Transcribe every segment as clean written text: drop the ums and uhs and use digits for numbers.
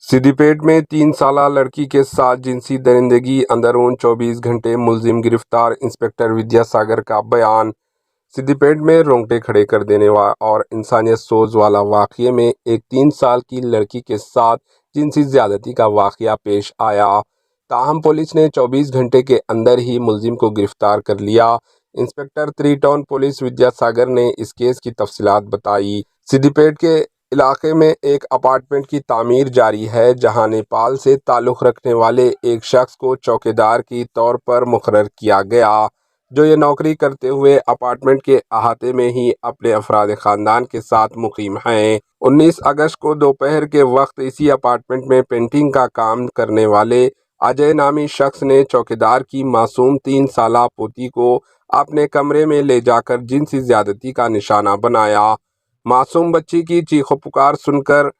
सिद्दीपेट में 3 साला लड़की के साथ जिनसी दरिंदगी अंदरून 24 घंटे मुलजिम गिरफ्तार। इंस्पेक्टर विद्यासागर का बयान। सिद्दीपेट में रोंगटे खड़े कर देने वाला और इंसानियत सोज वाला वाक़ये में एक 3 साल की लड़की के साथ जिनसी ज़्यादती का वाक़या पेश आया। ताहम पुलिस ने 24 घंटे के अंदर ही मुलजिम को गिरफ्तार कर लिया। इंस्पेक्टर 3 टाउन पुलिस विद्यासागर ने इस केस की तफसीलात बताई। सिद्दीपेट के इलाके में एक अपार्टमेंट की तामीर जारी है, जहां नेपाल से ताल्लुक़ रखने वाले एक शख्स को चौकीदार के तौर पर मुकर्रर किया गया, जो ये नौकरी करते हुए अपार्टमेंट के अहाते में ही अपने अफराद ख़ानदान के साथ मुकीम हैं। 19 अगस्त को दोपहर के वक्त इसी अपार्टमेंट में पेंटिंग का काम करने वाले अजय नामी शख्स ने चौकीदार की मासूम 3 साला पोती को अपने कमरे में ले जाकर जिनसी ज़्यादती का निशाना बनाया। मासूम बच्ची की चीखो पुकार सुनकर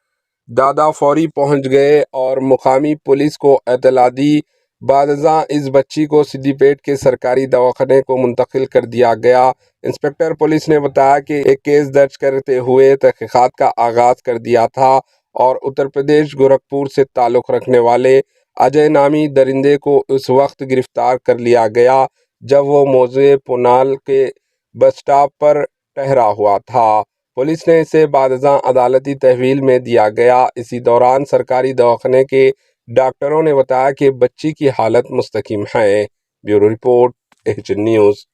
दादा फौरी पहुंच गए और मुकामी पुलिस को इत्तला दी। बादशाह इस बच्ची को सिद्दीपेट के सरकारी दवाखाने को मुंतकिल कर दिया गया। इंस्पेक्टर पुलिस ने बताया कि एक केस दर्ज करते हुए तहकीकात का आगाज़ कर दिया था और उत्तर प्रदेश गोरखपुर से ताल्लुक़ रखने वाले अजय नामी दरिंदे को उस वक्त गिरफ्तार कर लिया गया जब वो मौजे पुनाल के बस स्टॉप पर ठहरा हुआ था। पुलिस ने इसे बादशाह अदालती तहवील में दिया गया। इसी दौरान सरकारी दवाखाने के डॉक्टरों ने बताया कि बच्ची की हालत मुस्तकिम है। Bureau report, AHN news.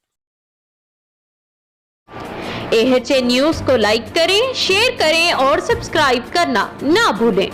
AHN news को लाइक करें, शेयर करें और सब्सक्राइब करना ना भूलें।